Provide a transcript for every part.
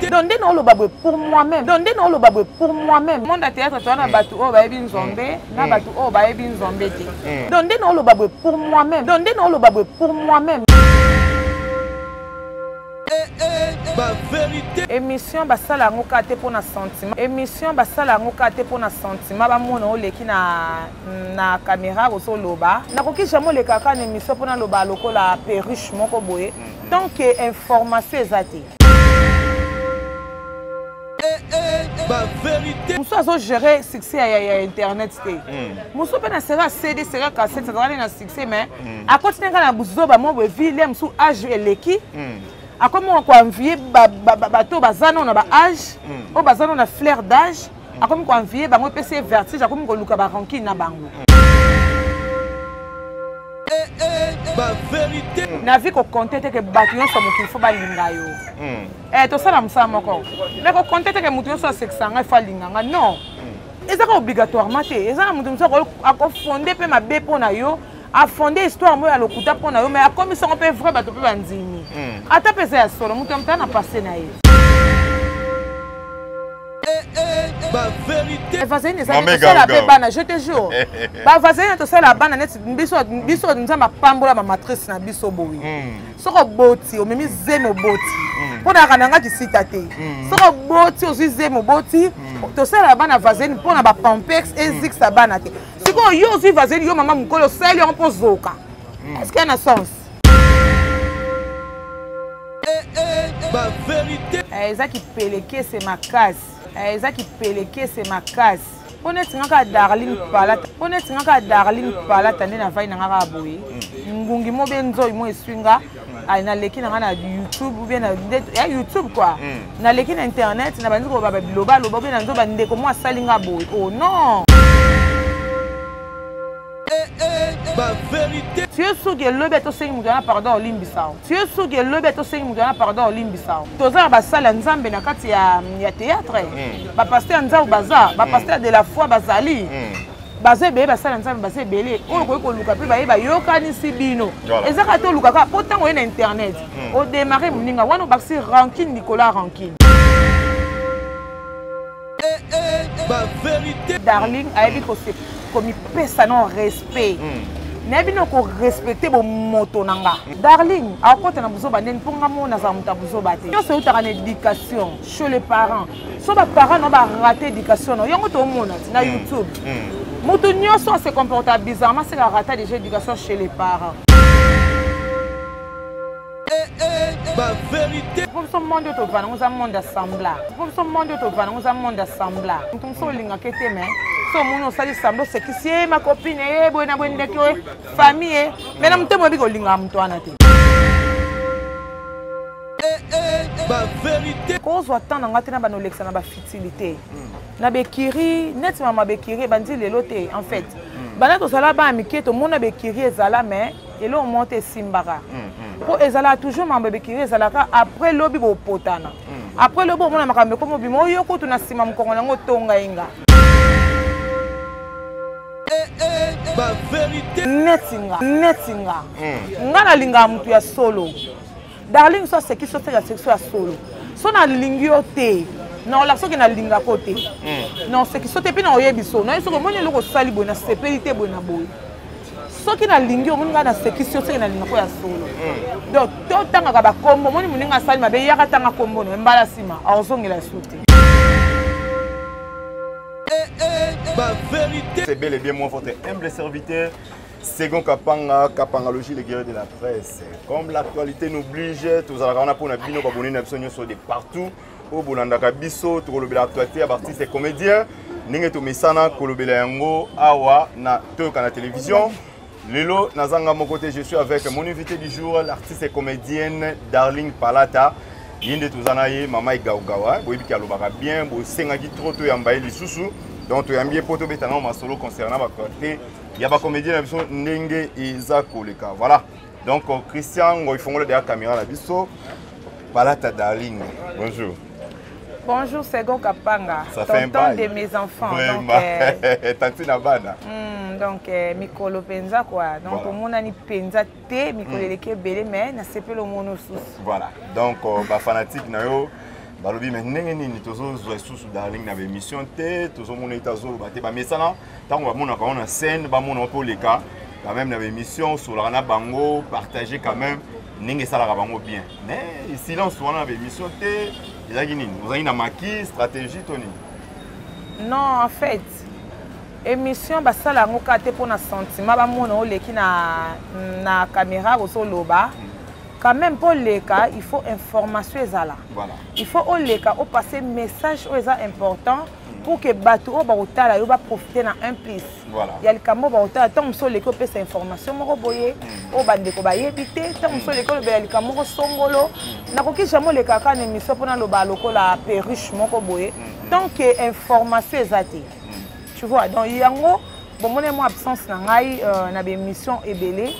Donc dès non le babou pour moi-même. Donc dès non le babou pour moi-même. Monde à théâtre tu as battu oh ba bin zombé, na battu oh ba bin zombé. Donc dès non le babou pour moi-même. Donc dès non le babou pour moi-même. Émission basala ngoka te pour na sentiment. Émission basala ngoka te pour na sentiment ba mona oleki na caméra ko loba. Na koki jamais le kaka na émission pour na loba lokola perruche moko boye. Donc information ezati. Mousso a géré succès à internet. Mousso peut na sera CD sera cassette ça va na succès mais à continuer na buzo ba mo ville mousso âge eleki. A comment on envier bateau bazano na ba âge o bazano na fleur d'âge a comment on envier ba mo PC vertige a comment on luka ba ranking na bango ba vérité na vie ko compter que batuyon so mo qu'il faut ba linga yo to sala msa moko mais ko compter que mutuyo so 600 nga fa linga non ezaka obligatoirement te ezana mutu mso ko fonder pe mabe pona yo a fondé histoire moi à l'okuta pour na yo mais a comme ça on peut vrai bato pe bandimi ata pesa ya solo mutu mtana passer na ye ba vérité vazine ça la bana je te jure ba vazine to ça la bana net biso nzamba pambola ma matrice na biso boyi soko boti o memi zemo boti pona kananga kisita te soko boti o zemo boti to ça la bana vazine pona ba pampex ezix sa bana te siko yo zi vazine yo mama mukolo sali on pozoka est-ce qu'il y a un sens ba vérité eza ki peleke c'est ma case eza ki peleke c'est ma case honnêtement ka Darling Palata honnêtement ka Darling Palata ndena vai na ngaka boye ngungi mo benzo mo eswinga ay na leki na YouTube ou bien na YouTube quoi na leki na internet na banzi ko ba biloba loba bien na nzo bande ko mo salinga boye oh non ba vérité tu es sûr que le beto sengi mudana pardon olimbisao tu es sûr que le beto sengi mudana pardon olimbisao toza ba sala nzambe na kati ya théâtre ba pasteur nzao baza ba pasteur de la foi bazali baze be ba sala nzambe baze belé o ko luka pe ba yokani sibino ezaka to luka ka potango na internet o démarrer muninga wana baxi ranking Nicolas ranking ba vérité Darling ayebi ko se comme pesa non respect Nebino ko respecter bo moto nanga. Darling, a côté na buzo banden pour nga mona za muta buzo bate. Yo se utaka na éducation chez les parents. So ba parents no ba rater éducation no. Yo to mona na YouTube. Moto nyoso se comporte bizarrement c'est la rater déjà éducation chez les parents. Ba vérité. Pour ce monde to vana, nous avons monde assembla. Pour ce monde to vana, nous avons monde assembla. Nous sommes linga kete mais so muno sali sambo c'est que si ma copine e boina boina ko famille mais na mtemo biko linga mtu anate ba vérité ko zo attendre ngati na bano lexa na ba futilité na bekiri net mama bekiri bandi lelo te en fait bana to sala ba miketo mona bekiri ezala mais elo monte simbara po ezala toujours mama bekiri ezala ka après lobi bo potana après lobi mona makambe ko mobimo yo ko tuna sima mkongo nango tonga inga ba vérité netinga ngana linga mtu ya solo Darling so c'est qui so fait la section ya solo so na lingio te non la so que na linga côté non c'est qui so te pina oyebi so non so ko moni loko sali bona sécurité bona boy so qui na lingio moni ngana section so na linga ko ya solo donc to tanga ka ba kombo moni muninga sali mabe yaka tanga kombo no mbala sima azongela soute. Ma vérité. C'est bel et bien moi, votre humble serviteur, Second Kapanga, Kapangalogie, les guerriers de la presse. Comme l'actualité nous oblige, tous allons pour nous bino babonner n'absonnions sur de partout. Au Bolanda Kabiso, tout le l'actualité à partir des comédiens. Ningeto Misana, Kolobela Yango, Awa, na Toka na télévision. Lelo, Nazanga mon côté, je suis avec mon invité du jour, l'artiste et comédienne Darling Palata. Yinde Tuzanaye, Mama Igaugawa, Boibi Kalobara bien, Bo Sengagi Troto Yambaye Lisusu. Donc, tu as bien poto bétanon ma solo concernant ma côté. Il y a pas comédien qui sont Nenge Isako le cas. Voilà. Donc, Christian, il faut que la caméra la biso. Palata Darling. Bonjour. Bonjour, Second Kapanga. Ça fait un bail. De mes enfants. Vraiment. Tantina Bana. Donc, Mikolo Penza quoi. Donc, au monde, on Penza T, Mikolo Leke Belé, mais on ne sait pas le monde sous. Voilà. Donc, fanatique, balobi mais ndenge nini tozozwa sous Darling na émission te tozomona itazoloba te bamesana ntango bamonaka on na scène bamona mpo leka quand même na émission solaka na bango partager quand même ndenge esalaka bango bien mais silence wana na émission te ezalaki nini ozalaki na maki stratégie to nini? Non, en fait émission basala yango kaka te mpona sentiment bamona oleki na caméra ozoloba quand même pour les cas, il faut information ezala. Voilà. Il faut au les cas au passer message aux important pour que bateau au barotala yo ba profiter na un plus. Voilà. Il y a le camo barotala tant so les copier cette information mo boye au bande ko ba yebité tant so les ko le camo songolo na ko ki jamais les kaka na émission pona lo ba lokola perruche moko boye tant que information ezate. Tu vois donc yango bon mon moi absence na ngai na be émission ebelé.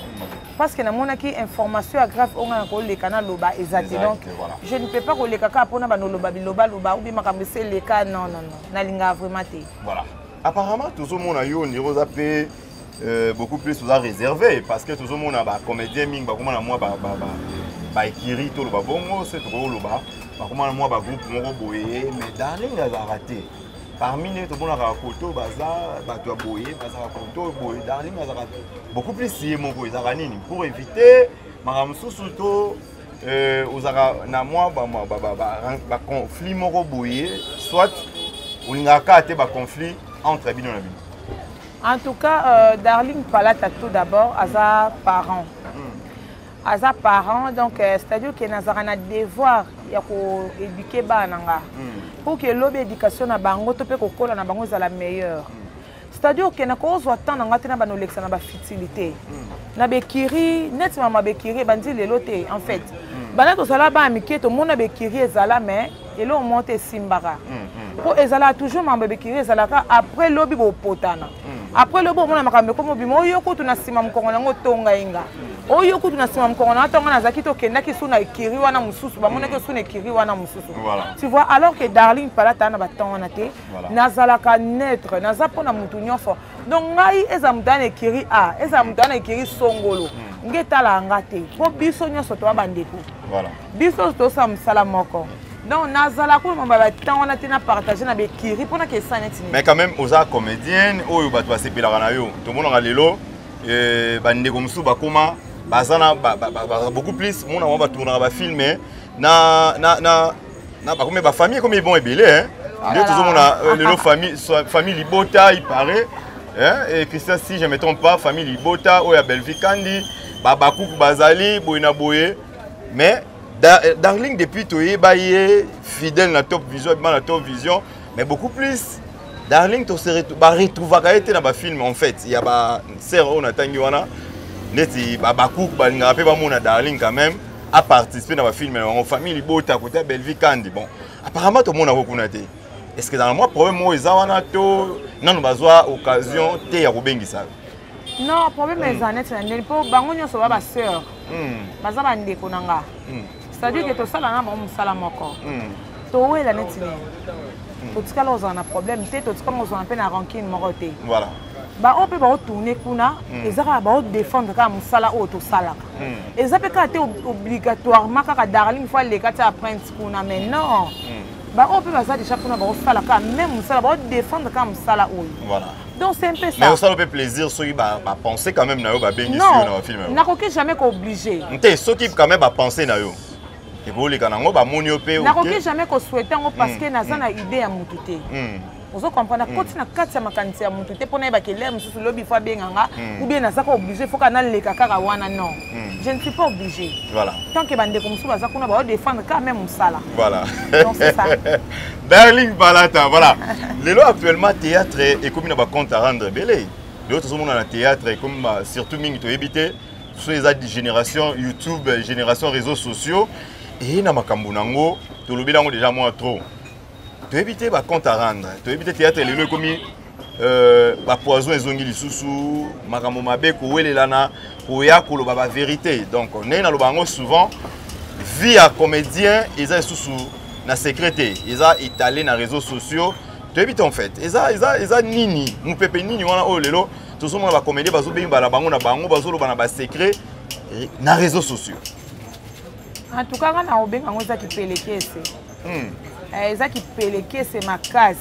Parce que na qui information grave on a ko le canal loba exact donc voilà. Je ne peux pas ko le kaka pona ba no loba biloba loba ou bi makambese le cas non na linga vraiment té. Voilà. Apparemment tout le monde a yo ni rosa pe beaucoup plus vous a réservé parce que tout le monde a ba comédien ming ba comment moi ba ekiri to loba bongo c'est trop loba ba comment moi ba groupe moko boye mais Darling a raté. Parmi les tout le monde a photo baza bato boye baza photo boye Darling a raté. Beaucoup plus si mon boye za nini pour éviter maram susuto ozaka na moi ba conflit moko boye soit ulingaka te ba conflit entre bino na bino. En tout cas Darling Palata tout d'abord aza parent. Aza parent donc c'est-à-dire que nazara na devoir ya ko éduquer bananga pour que l'éducation na bango to pe ko kola na bango za la meilleure. C'est-à-dire que na ko zo attendre ngati na bano lexa na ba futilité. Na bekiri net mama bekiri bandi lelo te en fait. Bana to sala ba amike to mona bekiri ezala mais elo monte simbara. Pour ezala toujours mama bekiri ezala ka après lobi bo potana. Après le bon mona makambe ko mobimo yoko tuna sima mkongo nango tonga inga. Oyo kutu na sima mkongo na tonga na zakito kenda ki suna ekiri wana mususu ba mona ke suna ekiri wana mususu. Tu vois alors que Darling Palata na batonga te nazalaka neutre nazapona mutu nyofo. Donc ngai eza mutana ekiri a eza mutana ekiri songolo. Ngetala ngate. Po biso nyoso to bandeko. Voilà. Biso to sa msala moko. Donc nazala ko mamba batonga na te na partager na bekiri pona ke saneti. Mais quand même oza comédienne oyo bato basepelaka na yo. To mona lelo bandeko musu bakoma bazana beaucoup plus mon on va tourner va filmer na ba comme ba famille comme ils vont ébélé hein nous tous on a le famille Libota il paraît hein et Christian si je me trompe pas famille Libota ou ya Belvikandi babakou bazali boina boye mais Darling depuis toyé baye fidèle na Top Vision na Top Vision mais beaucoup plus Darling to se retrouver été dans ba film en fait il y a ba sœur on attend wana neti babakou balinga pe ba mona Darling quand même a participé dans le film en famille Libota côté Belvikandi bon apparemment tout le monde a reconnaître est-ce que dans le mois problème moi ezawana to non bazwa occasion te ya kobengisa non problème ezanet na ndeli po bango nyoso ba sœur baza ba ndeko nanga c'est-à-dire que to sala na ba musala moko to wela neti ne to tikala ozana problème te to tikala ozana pe na rancune moko te voilà ba on peut ba tourner kuna ezaka ba défendre ka musala o to salaka ezape ka te obligatoirement ka Darling faut les kata apprendre kuna mais non ba on peut ba ça déjà kuna ba salaka même musala ba défendre ka musala o voilà donc c'est un peu ça mais ça fait plaisir ceux qui ba penser quand même na yo ba bengi sur na film na ko jamais ko obligé nté ceux qui quand même ba penser na yo et pour les kanango ba moni opé na ko jamais ko souhaiter parce que na za na idée ya mutu te. Vous comprenez quand na kati ya makanisi ya mutu te pona ba kelem mususu lobi fa benganga ou bien na saka obligé faut kana le kaka wana non je ne suis pas obligé voilà tant que bande comme ça za kuna ba défendre quand même musala voilà donc c'est ça Darling Palata voilà lelo actuellement théâtre et comme na ba compte à rendre belé d'autres monde na théâtre et comme surtout mingi to éviter sur les génération YouTube génération réseaux sociaux et na makambo nango to lobi nango déjà moi trop. Tu évites les comptes à rendre, tu évites le théâtre, les comme poison et zongi lisusu, makambo mabe kouele lana, kouya koulo baba vérité. Donc on est dans le bango souvent via comédien, ils ont sous na secrétaire, ils ont étalé dans les réseaux sociaux. Tu évites en fait, ils ont nini, nous pépé nini wana oh lelo, tout ce monde va comédie bazo be bala bango na bango bazo lo bana ba secret na réseaux sociaux. En tout cas, on a obenga ngoza ki pelekese. eza kipeleke c'est ma casse.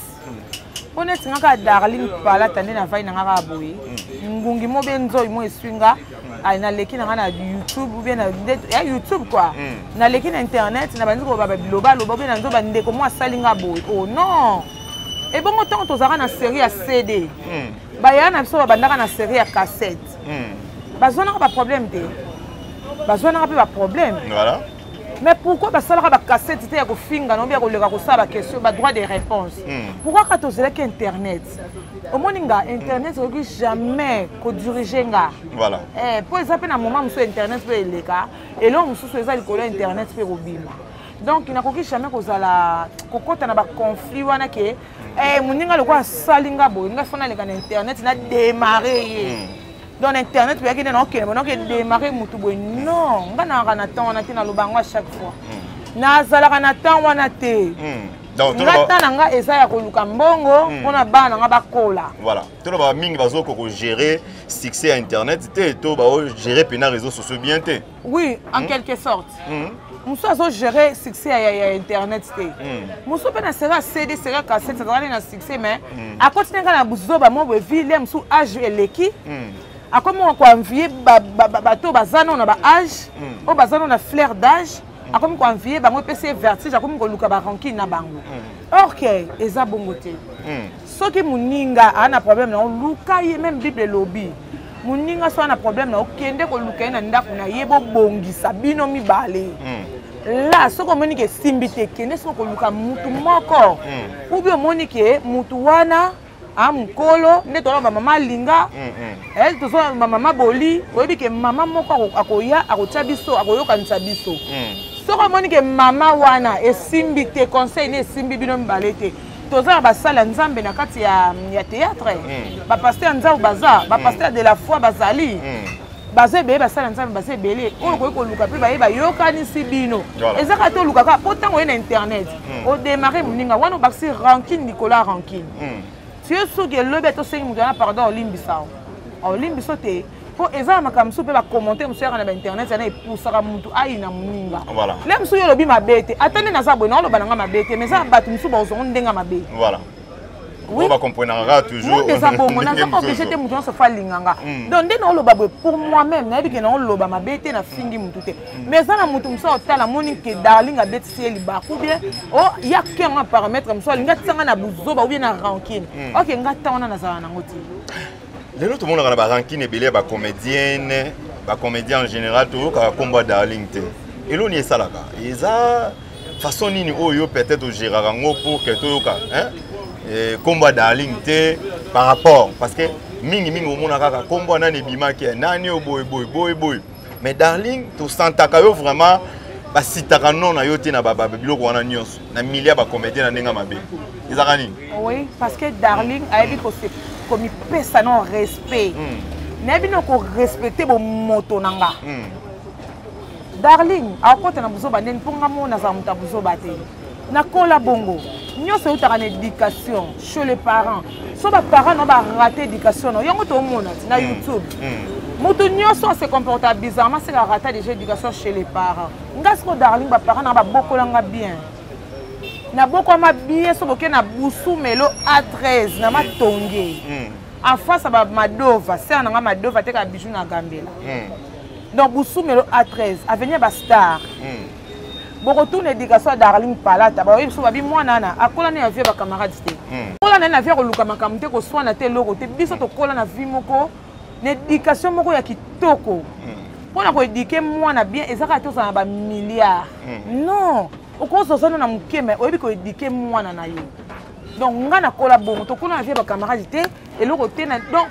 Honnêtement quand Darling pala tande na vai na ngaka boye. Ngungi mo benzo mo eswinga na leki na YouTube ou bien na YouTube quoi. Na leki na internet na banzi ko baba biloba loba bien na nzo bande ko mo salinga boye. Oh non. Et bon autant tozara na série à CD. Ba ya na biso bandaka na série à cassette. Bazona pas problème té. Bazona pas problème. Voilà. Mais pourquoi ça la cassette c'était ko finga non bien ko le ko ça question ba droit de réponse. Pourquoi quand tu que internet au moninga internet que jamais ko diriger nga. Voilà. Pour exemple na moment sur internet peut eleka et là mususu eza likolo internet peut robima. Donc il n'a ko jamais ko zala ko kota na ba conflit wana ke moninga le ko salinga bo nga fona le na internet na démarrer. Dans internet puis il OK maintenant que démarrer mutu boy non ngana kana temps na tina lobango à chaque fois na zala kana temps wana te donc ngata nanga eza ya koluka mbongo pona bana nga bakola voilà to ba mingi bazo ko gérer succès à internet te to ba gérer pena réseaux sociaux bien te oui en quelque sorte muso azo gérer succès à internet te muso pena sera CD sera cassette ça doit aller na succès mais à continuer kana buzoba mo be ville muso âge eleki à comment on envier bateau bazano na ba âge o bazano na flair d'âge à comment on envier ba mo PC vertige à comment on luka ba ranking na bango OK eza bongote soki muninga ana problème na luka ye même bible lobby muninga so ana problème na okende ko luka na ndako na yebo bongisa bino mibale là soko monike simbite kene soko luka mutu moko ou bien monike mutu wana mukolo nde tolomba mama linga elle to so mama boli oyebi ke mama moko akoya akotia biso akoyokanisa biso soko moni ke mama wana esimbi te conseil ne esimbi bino mibale te toza basala nzambe na kati ya théâtre ba pasteur nzambe baza ba pasteur de la foi bazali baze be basala nzambe baze belé oyo ko luka pe ba yokanisi bino ezaka to luka ka potango na internet o démarrer muninga wana baxi ranking Nicolas ranking si vous avez le béton, c'est pardon, Olimbiso. Olimbiso, pour eza makamsu pe ba commenter monsieur na internet na epusaka mutu aina muninga voilà même si yo lobi mabete attendez na zabwe na lo bananga mabete mais ça batu musu ba ozonga ndenga mabete voilà oui on va comprendre toujours on ça bon on a pas obligé de mutu se fa linganga donc ndé na lo babwe pour moi même na biki na lo ba mabete na fingi mutu te mais ça na mutu musa otala moni ke darling abet cieli ba ou bien oh ya kenga paramètre musa linga tsanga na buzoba ou bien na rankine OK ngata wana na za na ngoti. Tout le monde a un ranking et belé comédienne, comédien en général, tout le monde a combat Darling. Et l'on y est ça là. Et ça, façon ni oyo peut-être au Gérard pour que tout le combat Darling par rapport parce que mingi au monde a combat nani bima qui est nani au boy. Mais Darling, tout senta kayo vraiment ba sitaka non na yote na baba biloko wana nyonso na milliard ba comédien na nenga mabe. Izakani. Oui, parce que Darling a dit que c'est comme il peut ça non respect. N'abi non ko respecter bon moto nanga. Darling, a côté na buzo banden pour nga mona za muta buzo baté. Na kola bongo. Nyonso utaka na éducation chez les parents. So ba parents no ba rater éducation no yongo to mona na YouTube. Mutu nyonso se comporte bizarrement c'est la rater déjà éducation chez les parents. Ngasko Darling ba parents na ba bokolanga bien. Na boko ma bien so boke na busu melo A13 na matonge en face ba madova c'est na madova te ka bijou na gambela donc busu melo A13 avenir ba star boko tourne éducation Darling palata ba biso ba bi mwana na akola na vie ba camarades te kola na vie ko luka makamte ko swana te loko te biso to kola na vie moko na éducation moko ya kitoko pona ko éduquer mwana bien ezaka to sa ba milliards non okozozana na mukeme oyebi ko éduquer mwana na yo donc nga na kola bongo to kuna vie ba camarades te eloko te na donc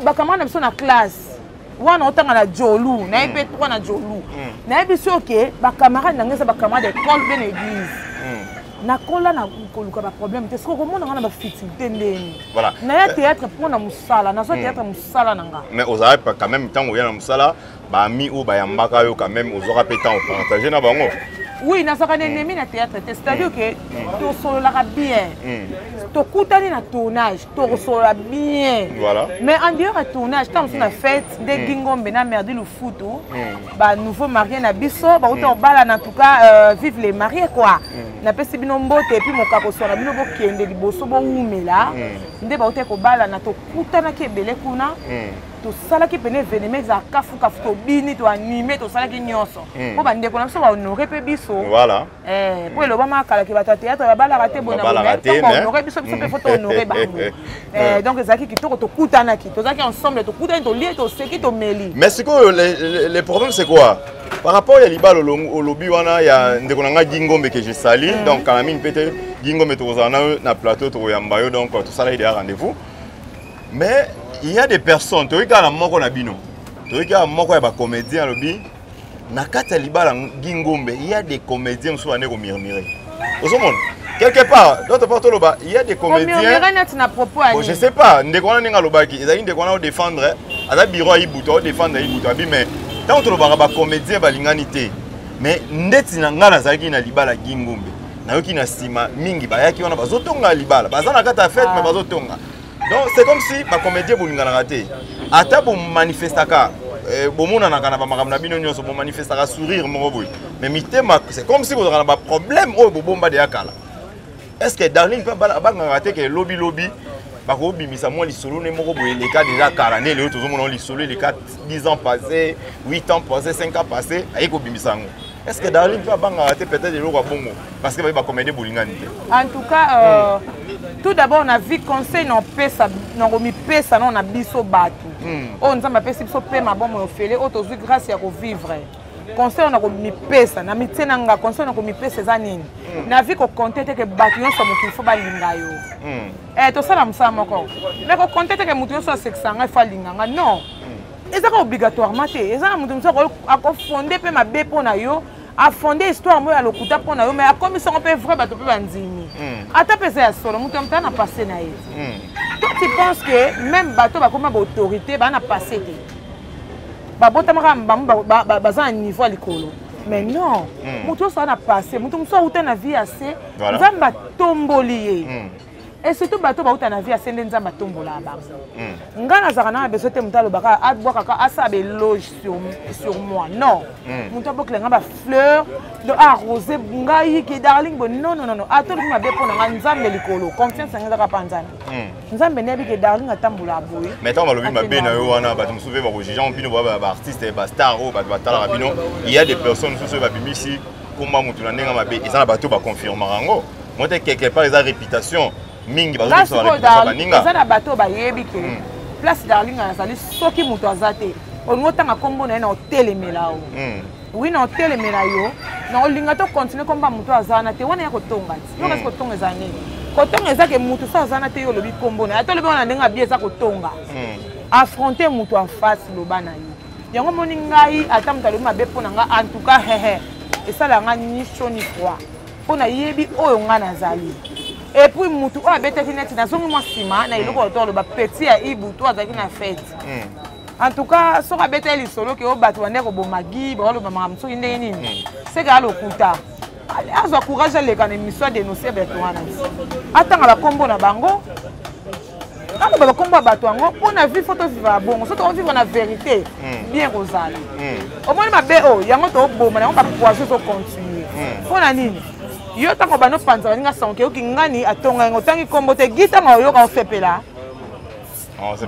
ba camarades biso na classe wana otanga na jolu na epé to na jolu na ebiso ke ba camarades na ngesa ba camarades d'école ben église na kola na koluka ba problème te soko mona nga na ba fitilité ndeni voilà na ya théâtre pour na musala na so théâtre musala nanga mais aux arrêts quand même tant oya na musala ba mi ou ba yambaka yo quand même aux aura pétant au partager na bango. Oui, na saka ennemi na théâtre, c'est-à-dire que to solola bien. To koutani na tournage, to solola bien. Voilà. Mais en dehors de tournage, tant que na fête de Gingombe na merdi le foot, ba nouveau marié na biso, ba auto bala en tout cas vive les mariés quoi. na pesi bino mbote et puis mokako sona bino bokende liboso boumela nde baute ko bala na to kutana ke bele kuna to sala ki pene événement za kafu to bini to animer to sala ki nyonso po bande ko na so ba honorer pe biso voilà po lo ba makala ke bata théâtre ba bala raté bona honorer biso pe photo honorer bango donc ezaki kitoko to kutana ki to zaki ensemble to kutana to lié to seki to meli. Mais c'est quoi le problème c'est quoi? Par rapport à Liba au lobby, il y a des Gingombe que j'ai sali, donc quand même peut-être Gingombe est na plateau to Yambayo, donc tout ça là il y a rendez-vous. Mais il y a des personnes, tu regardes la mort qu'on a bino, tu regardes la mort qu'on a comédien lobby, na kata Liba la Gingombe, il y a des comédiens qui sont allés au murmurer. Quelque part, d'autre part il y a des comédiens. Bon, je sais pas, ndekona ninga lobaki, ils ndekona au défendre, à bureau ibuto, défendre ibuto, mais tant que les comédiens balinganité mais ndeti na ngala zaki na libala Gingombe na yoki na sima mingi bayaki wana bazotonga libala bazana kata fête mais bazotonga donc c'est comme si ba comédien bolingana raté ata bo manifestaka bomona na kana ba makamna bino nyonso bo manifestaka sourire moko boy mais mitema c'est comme si vous avez un problème au bomba de yakala. Est-ce que Darling peut ba raté que lobby bako bimisa moi lisolo ne moko boye les cas déjà 40 les autres ont lisolo les cas 10 ans passés 8 ans passés 5 ans passés ayiko bimisa ngo. Est-ce que Darling peut ba raté peut-être le roi bongo parce que ba comédie bolingani. En tout cas tout d'abord on a vu conseil non pesa non remis pesa non na biso batu on nzamba pesa biso pe mabomo ofele autozu grâce ya ko vivre conseil on a remis pesa na mitena nga conseil on a remis pesa za nini na vi ko compter que batu yon so mo qu'il faut ba linga yo to sala msa moko mais ko compter que mutu yon so 600 nga fa linga nga non ezaka obligatoirement te ezana mutu mso ko fonder pe mabe pona yo a fondé histoire moi à lokuta pona yo mais a comme ça on peut vrai bato pe bandimi ata pesa ya solo mutu mta na passer na ye toi tu penses que même bato ba comme autorité ba na passer te ba botamaka mbambo baza à niveau à likolo mais non mutu ça na passer mutu mso uta na vie assez nzamba tomboli et surtout bato ba uta na vie assez nzamba tombola ba ngana zaka na beso te mutalo baka adboka ka asa be loge sur moi non mutu bokle ngaba fleur de arroser ngai ki Darling bon non atolo ma be pona nzambe likolo confiance ngaka ka panzana nzambe nebi ke Darling atambola boy mais tant balobi ma be na yo wana bato msuve ba rojijan bino ba artiste ba star o bato batala bino il y a des personnes sous ba bimisi komba mutu na ndenga mabe ezana bato ba confirmer rango moi te quelque part eza réputation mingi bazo so réputation baninga ezana bato ba yebi ke place Darling azali soki mutu azate onotanga kombo na na hotelemela o oui na hotelemela yo na olinga to continuer komba mutu azana te wana ya kotonga ti yo kasi kotonga ezani kotonga ezake mutu sa azana te yo lobi kombo na atolobi wana ndenga bie eza kotonga affronter mutu en face loba na yo yango moni ngai ata mutu alobi mabe pona nga en tout cas esala nga ni chaud ni froid pona yebi oyo nga nazali. Et puis mutu o abetaki neti nazongi mwa nsima na eloko to loba petit ya ibu to azalaki na fête. En tout cas soka beta lisolo ke o bato bande ko bomagi ba loba makamso ndenge nini c'est que alokuta azwa courage aleka na émission dénoncer beto wana atanga ba kombo na bango quand ba kombo bato yango on a vu photo vivre bongo soto on vivre na vérité bien kozala au moins ma bo yango to boma na on ba poison so continuer pona nini yo tango bano panza ninga sonke yo kingani atonga ngo tangi kombo te gita ngo yo ka ofepela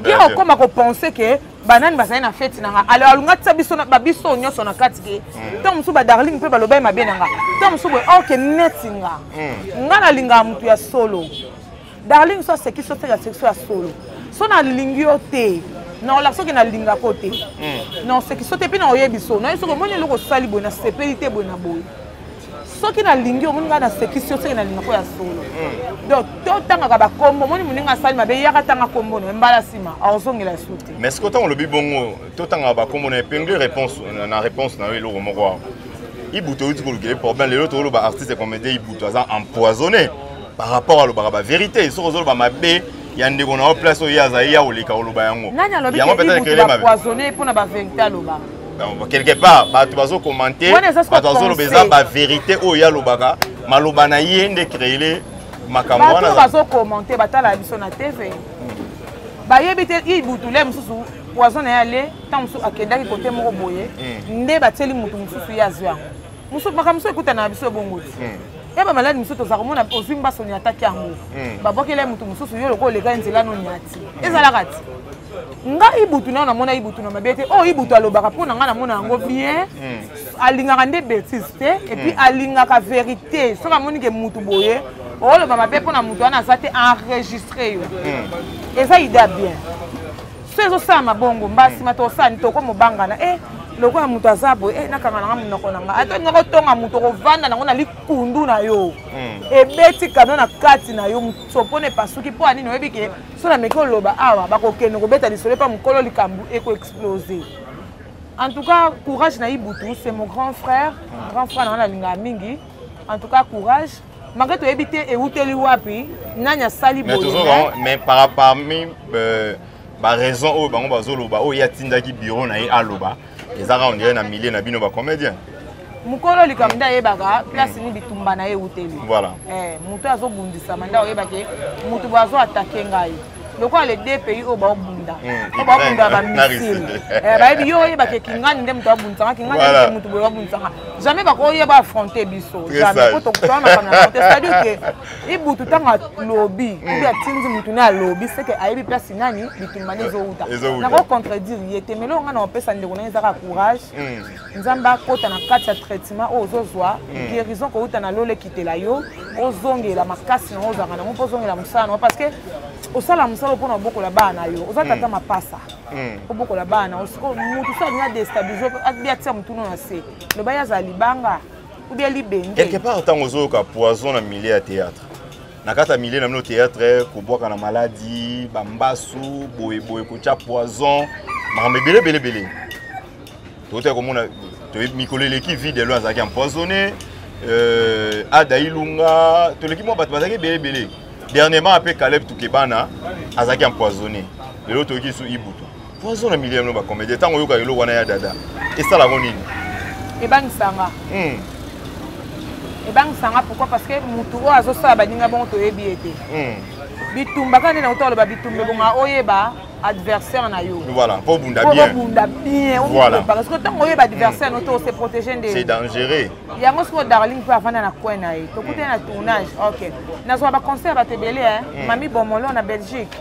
bien comment ko penser que banane bazali na fête nanga alors alunga tsa biso na babiso nyonso na kati ke tant musu ba Darling pe baloba ma benanga tant musu ok netinga ngana linga mutu ya solo Darling so c'est qui so fait section ya solo so na lingi yo te non la so ke na linga kote non c'est qui so te pe na oyebiso na so ko moni loko sali bo na sécurité bo na boy so ki na lingi o moni na sécurité so ke na linga ko ya solo donc to tanga ka ba kombo moni muninga sali mabe yaka tanga kombo no mbala sima azongela souti mais ce que tant le bibongo to tanga ba kombo na épingle réponse na lo moko ibuto uti ko le problème les autres ba artiste comédien ibuto aza empoisonné par rapport à la vérité so ko zo ba mabe yande ko na place o yaza ya olika oloba yango yango peut-être que les empoisonné pour na ba vérité aloba quelque part bato bazo commenter bato bazo lobeza ba vérité o ya lobaka maloba na yende créer makambo wana bazo commenter batala biso na TV ba yebite ibutule mususu poison na yale tant musu akendaki côté moko boye nde bateli mutu mususu ya zwa musu makamso ekuta na biso bongo ya ba maladi mosusu tozaka mona ozimba soni ataki yango babokela motu mosusu yo lokola oleka nzela no nyati ezalaka ti nga ibutu na namona ibutu na mabe te oyo ibutu alobaka mpo na nga namona yango bien alingaka nde bêtise te epuis alingaka vérité soki amoni ke motu boye oloba mabe mpo na motu wana aza te enregistre yo eza idea bien so ezosala mabongo mbasima tosani toko mobangana lokola moto aza boye nakanga nanga monoko na nga atolinga kotonga moto kovanda nango na likundu na yo ebeti kano na kati na yo sopone epasuki mpo anini oyebi ke so nameki oloba awa bakokende kobeta lisolo mpa mokolo likambo ekoexplose. En tout cas courage na Ibutu, c'est mon grand frère nango nalingaka mingi. En tout cas courage malgré toyebi te euteli wapi nani asali boye mais parmi raison oyo bango bazoloba oyo yatindaki bureau na ye aloba ezaka on dirait na milieu na bino ba comédien mukolo likambo nda yebaka place ni bitumba na ye uteli voilà mutu azobundisa manda oyebake mutu bazo atake ngai lokola les deux pays oyo baobunda bamisile bayebi yo oyebake kingani nde mutu abundisanga kingani nde mutu boye babundisanga jamais bakoyeba affronter biso jamais po tokotoa makambo na affronter c'est-à-dire que ibutu ntango alobi obi atindi mutu ne alobi seke ayebi place nani bitumba nde ezouta nakocontredire ye te melo nga na opesa ndeko na ye ezaka courage nzambe akota na kati ya traitement oyo ozozwa guérison kouta na lolo ekitela yo ozongela makasi nango ozanga nango mpo ozongela mosala nango parce que osala mosala mpona obokola bana yo oza tata mapasa obokola bana mutu so alinga déstabilize abi atia mutuno na se loba ye azala libanga obi libenge quelque part ntango ozoyoka poison na milieu ya théâtre na kati ya milieu na bino théâtre kobwaka na maladi bambasu boyeboye kotya poison makambo ebelebelebele tokotya komona mikolo eleki vide elo azalaki empoisonné ada ilunga toleki mwa bato bazalaki ebelebele dernièrement après Caleb Toukebana azaki empoisonné lelo toki su Ibutu poison na milieu no ba comédien tango yoka yelo wana ya dada esala ko nini ebang sanga pourquoi parce que mutu o azosala baninga bongo toyebi ete bitumba kana na utolo ba bitumbe bonga oyeba adversaire na yo voilà pour bunda bien voilà parce que tant oyeba adversaire no to se protéger de c'est dangereux yango sko darling peut avana na coin na ye to kuté na tournage OK na zo ba concert ba tebele Mami Bomolo na Belgique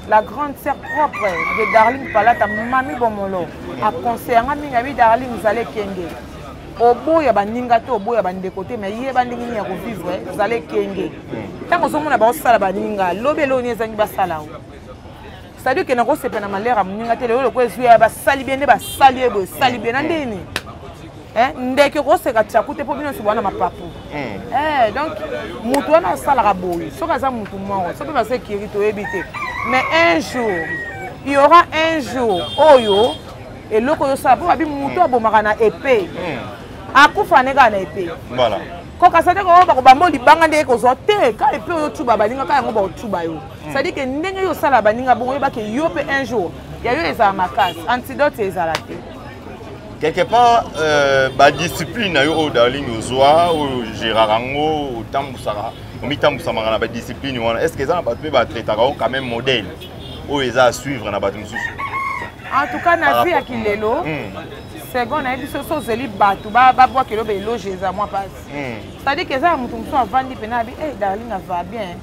la grande sœur propre de Darling Palata Mami Bomolo a concert ngami ngabi Darling zale kenge oboya baninga to oboya bandeko te mais ye bandingi ya ko vivre zale kenge tango somona ba osala baninga lobelo ni ezangi basala c'est-à-dire que nako sepena malera muninga te lelo ko ezuya basali bien basali ebo sali bien ndeni ndeke ko seka tshakute po bino sibwana mapapu donc mutu wana sala boye soka za mutu moko soki ba se kirito ebite mais un jour il y aura un jour oyo eloko yo sala po abi mutu abomaka na épée akufa nega na épée voilà koka sade ko ba ko bambo libanga nde ko zo te ka épée yo tuba baninga ka yango ba tuba yo c'est-à-dire que ndenge yo sala baninga bongo ba ke yo pe un jour ya yo eza makasi antidote eza la te quelque part ba discipline na yo o Darling ozwa o Gérard o tambusaka o mitambusamaka na ba discipline wana est-ce que ça na ba ba traitaka quand même modèle o eza à suivre na ba mususu en tout cas na vie ya kilelo seconde na biso so zeli batu ba bwa kelo be loger za moi passe c'est-à-dire que ça mutu muso avandi pena bi Darling va bien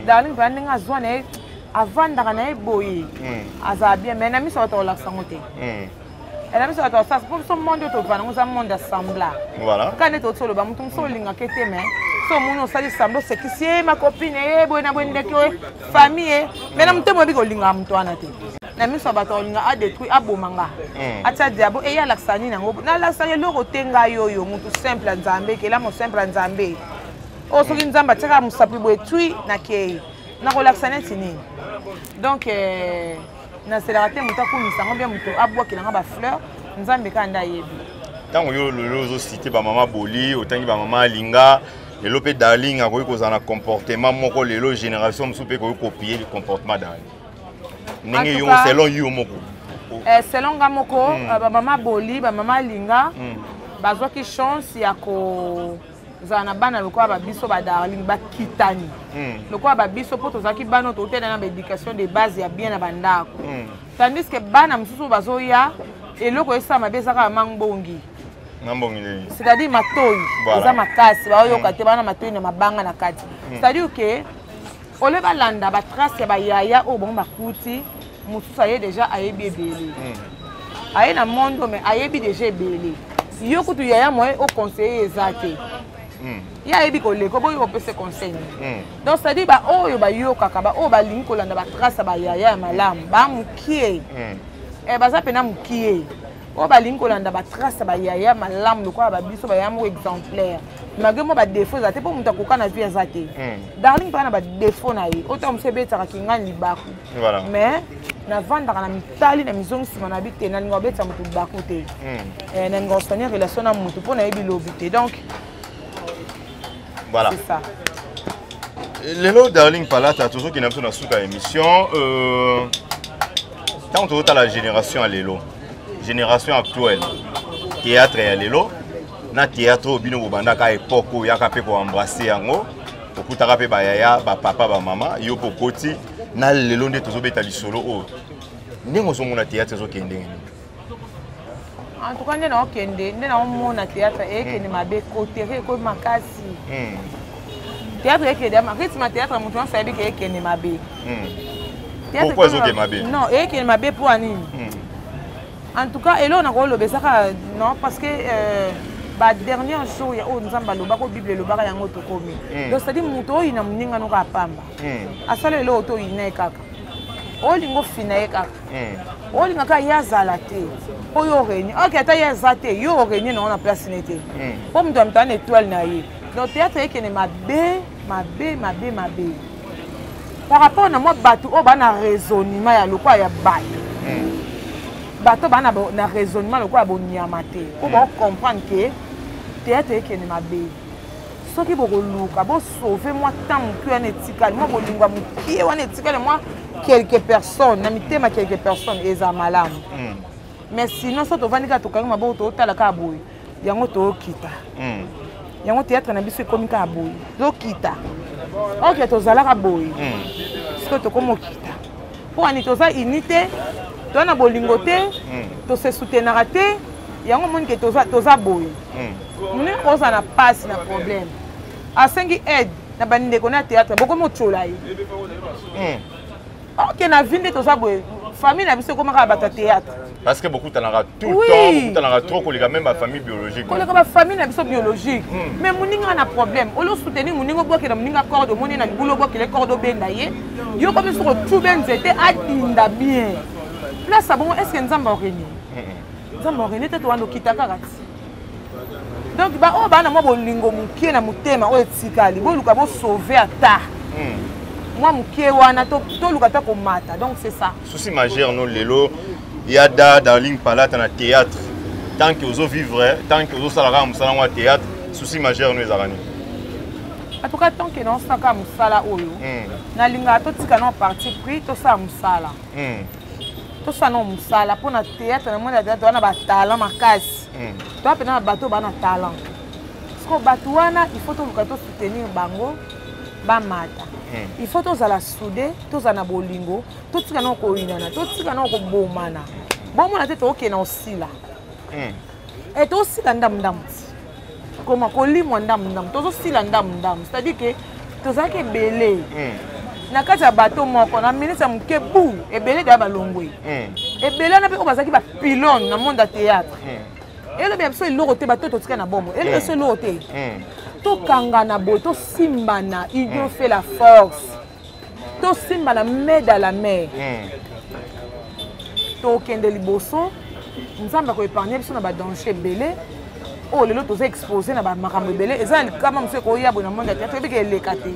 Darling va ndinga zwa na avanda na boye aza bien mais na miso to la sangote elle a mis sur ça pour son monde tout va nous un monde semblant voilà quand est tout le ba mutu so linga kete mais so muno sali samblo c'est qui c'est ma copine boena boende ko famille mais na mutu mo bi ko linga mutu ana te na miso ba to linga a détruit abomanga atia diabo e ya laksani nango na laksani loko tenga yoyo mutu simple nzambe ke la mo simple nzambe o so nzamba tsaka musapi bo etui na ke na ko laksani tini donc na célébrité muta kumisa ngombe muto abwakela nga ba fleur nzambe kanda yebi tango yo lozo cité ba mama Boli otangi ba mama Linga lelo pe Darling akoki kozana comportement moko lelo génération musupe ko copier le comportement Darling ndenge yo selon yo moko selon nga moko ba mama Boli ba mama Linga bazwaki chance ya ko zana bana lokola ba biso ba Darling ba kitani lokola ba biso po tozaki bana to tena na éducation de base ya bien na bandako tandis que bana msusu bazoya eloko esama bezaka mangbongi c'est-à-dire matoi eza makasi baoyoka te bana matoi na mabanga na kati c'est-à-dire que ole balanda batrace ya bayaya oyo bango bakuti mosusu aye déjà ayebi ebele aye na mondo mais ayebi déjà ebele yo kutu yaya moye oconseiller eza te ye ayebi koleka boyo opesa conseil donc c'est-à-dire baoyo bayokaka baoyo balingi kolanda batrace ya bayaya ya malamu bamukie baza pena mukie oyo balingi kolanda batrace ya bayaya malamu lokola babiso bayaya moko exemplaire malgré moi badefo eza te mpo moto akoka na vie eza te darling mpaka na badefo na ye oyo mosu ebetaka kingani libaku mais navandaka na mitali na mizongi nsima na bi te nalinga obetisa moto libaku te nalinga osania relation na moto mpo nayebi lobi te donc voilà c'est ça. Lelo Darling Palata toujours qui n'a pas sur la émission tant que la génération à Lelo génération actuelle théâtre à Lelo na théâtre bino bobanda ka époque ya ka pe ko embrasser yango okutaka pe ba yaya ba papa ba mama yo pokoti na Lelo nde tozo beta lisolo o ndingo so mona théâtre zo kende en tout cas nde na okende nde na mona théâtre ekende mabe côté ko makasi théâtre ekende makasi théâtre mutu on sabi ke ekende mabe pourquoi zo ke mabe non ekende mabe pour ani en tout cas elo na ko lobesaka non parce que ba dernier jour ya o nzamba loba ko bible loba yango to komi donc c'est à dire mutu oyi na muninga no ka pamba asala elo to ine kaka olingo fina ye kaka olinga ka yazala te oyo reni ok ata yaza te yo reni na place nete po mutu amta na étoile na ye donc théâtre ekene mabe par rapport na moi bato o bana raisonnement ya lokwa ya bato bana na raisonnement lokwa bonyama te po ba comprendre que théâtre ekene mabe soki bokoluka bo sauver moi tant que un etikali moi bolingwa mukie wana etikali moi quelques personnes na mitema quelques personnes eza malamu mais sinon so tovandika tokangi maboko totalaka boye yango tokita yango théâtre na biso ekomi ka boye tokita ok tozalaka boye siko tokomokita mpo ani toza unité toza na bolingo te tose soutenaka te yango moni ke toza boye moni oza na pasi na problème asengi aide na bandeko na théâtre bokomi otyola ye ok na vie nde toza boye famille na biso ekomaka bato ya théâtre parce que beaucoup t'en tout le temps beaucoup t'en trop koleka même ba famille biologique koleka ba famille na biso biologique mais moninga na problème olo soutenir moninga bokela moninga corps moni na libulo bokela corps benda ye yo comme sur tout ben c'était adinda bien place bon est-ce que nzamba oreni nzamba oreni te to ando kitaka kati donc ba o bana mo bolingo mukie na mutema o etikali bo luka bo sauver ata moi mukie wana to luka ta ko mata donc c'est ça souci majeur non lelo yada Darling Palata na théâtre tant que vous vivre tant que vous salara musala wa théâtre souci majeur nous ezarani en tout cas tant que non saka musala oyo na linga to tika non parti pris to sa musala to sa non musala pour na théâtre na monde théâtre wana ba talent makasi to apena na bato bana talent parce que bato wana il faut to luka to soutenir bango ba mata il faut to zala soudé to zana bolingo to tika non ko inana to tika non ko bomana bomona te to okena osila et to osila ndam comment kolimwa ndam to osila ndam c'est-à-dire que to zake belé na kati ya bato moko na ministre muke bu ebele da balongwe ebele na pe o bazaki ba pylone na monde ya théâtre elo bien so iloko te bato to tika na bombo elo so iloko te to kangana bo to simbana union fait la force to simbana main dans la main to kende liboso nzamba ko épargner biso na ba danger belé oh lelo to exposé na ba makambo belé eza kama mse ko yabo na monde ya théâtre bike lekate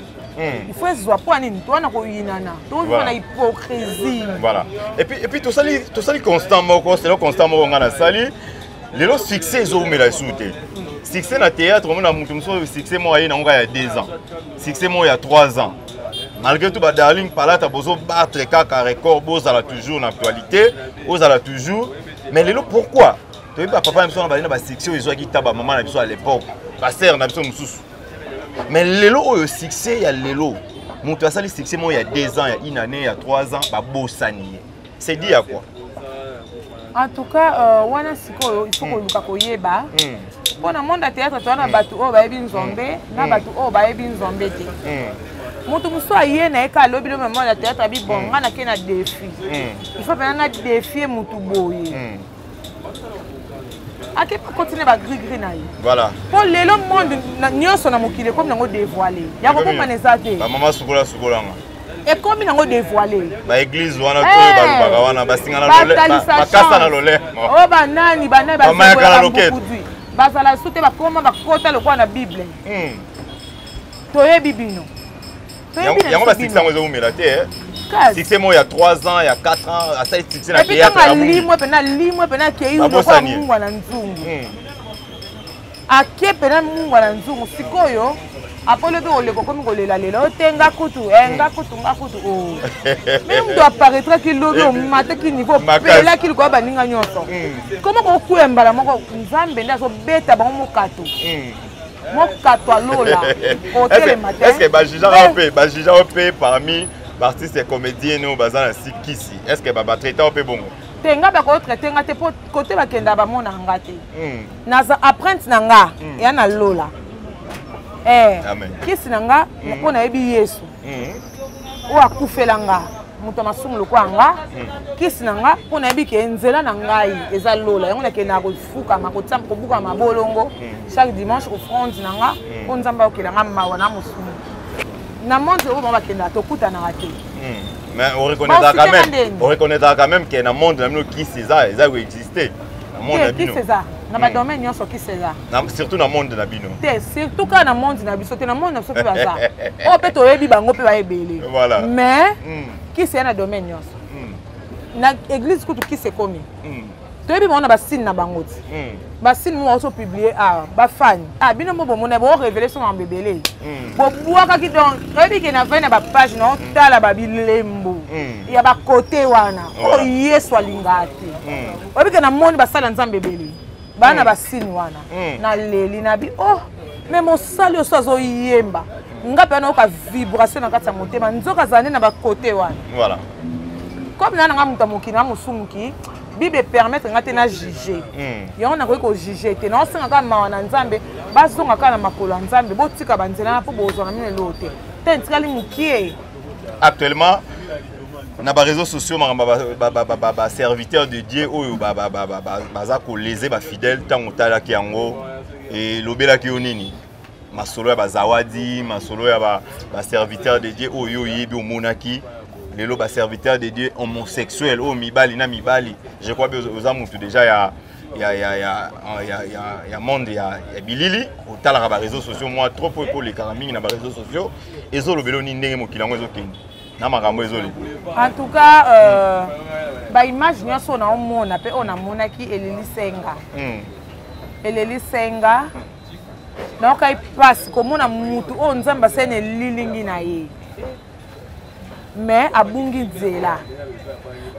il faut ezwa po ani to na ko yinana to na hypocrisie voilà et puis to sali constant moko c'est le constant moko ngana sali lelo succès zo mela soute succès na théâtre on a mutu mso succès mo ayi na ngoka ya 2 ans succès mo ya 3 ans malgré tout ba Darling Palata bozo battre kaka record bozala toujours en actualité bozala toujours mais lelo pourquoi to ba papa mso na ba na succès ezo ki taba maman na biso à l'époque ba sœur na biso mususu mais lelo oyo succès ya lelo mutu asali succès mo ya 2 ans ya 1 année ya 3 ans ba bosani c'est dit à quoi En tout cas, wana sikoyo il faut que luka koyeba. Bon, dans monde théâtre tu as batu o ba ebi nzombe, na batu o ba ebi nzombe te. Mutu muso aye na eka lobi le moment la théâtre bi bon, ngana ke na défi. Il faut bien na défier mutu boye. A qui peut continuer à gris na ye. Voilà. Pour le monde nyonso na mokile comme nango dévoiler. Ya ko comprendre ça te. Ba mama sukola nga. Et comme nango dévoiler. Ba église wana to ba luka wana ba singa na lole. Ba kasa na lole. Oh ba nani ba na ba bazala soute ba koma ba kota le kwa na Bible. Toye bibino. Yango ba sikisa ngozo umela te. Sikise mo il y a 3 ans, il y a 4 ans, à ça sikise na théâtre. Et puis limo pena ke yu kwa mungu na nzungu. Ake pena mungu na nzungu sikoyo. Apolo be oleko komi kolela lelo tenga kutu oh. Même doit apparaître qu'il lobe mate ki niveau pela ki ko ba ninga nyonso. Comment ko kuemba la moko nzambe ndaso beta ba mokato. Mokato alola. Hotel matin. Est-ce que ba jija opé parmi artistes et comédiens no bazana sikisi? Est-ce que ba traiter opé bongo? Tenga ba ko traiter ngate po côté ba kenda ba mona ngate. Naza apprenti nanga ya na lola. Amen. Kisi nanga mpona yebi Yesu. O akufela nga muto masumu lokwa nga. Kisi nanga mpona yebi ke nzela na ngai eza lola. Yango na ke na kofuka makotsam ko buka mabolongo chaque dimanche offrande nanga po nzamba okela nga mawa na musumu. Na monde o ba kenda to kuta na raté. Mais on reconnaîtra quand même qu'il y a un monde qui ça existait. Qui c'est ça? Na ba domaine nyonso qui c'est ça? Surtout dans le monde na bino. Surtout quand dans le monde na biso te na monde na biso pe baza. O pe to yebi bango pe ba ebele. Voilà. Mais qui c'est na domaine nyonso? Na église kutu qui c'est komi? To yebi mona ba signe na bango ti. Ba signe mo so publier ba fan. Bino mo bomona bo révéler son en bébélé. Bo buaka ki donc yebi ke na na ba page na tala ba bilembo. Ya ba côté wana. O Yesu alingati. Yebi ke na monde ba sala nzambe bébélé. Bana basini wana na leli na bi mais mon sali oso azo yemba ngape na ka vibration na kati ya motema nzoka zane na ba côté wana voilà comme na nga muta mokina na musumuki Bible permettre ngate na juger yango na ko juger te na osenga ka mawa na nzambe bazonga ka na makolo nzambe botika banzela na po bozona mine lote te ntikali mukie actuellement na ba réseaux sociaux ba serviteurs de Dieu oyo baza ko léser ba fidèle tango tala ki yango et lobela ki onini masolo ya bazawadi masolo ya ba serviteurs de Dieu oyo yebi omonaki lelo ba serviteurs de Dieu homosexuels o mibali na mibali je crois aux amutu déjà ya monde ya bilili otala ba réseaux sociaux moi trop pour les karaming na ba réseaux sociaux ezo lobelo ni ndenge mokilango ezo kendi. En tout cas, ba image nyonso na omona pe ona mona ki eleli senga. Eleli senga. Na kai passe komona mutu o nzamba sene lilingi na ye. Mais abungi nzela.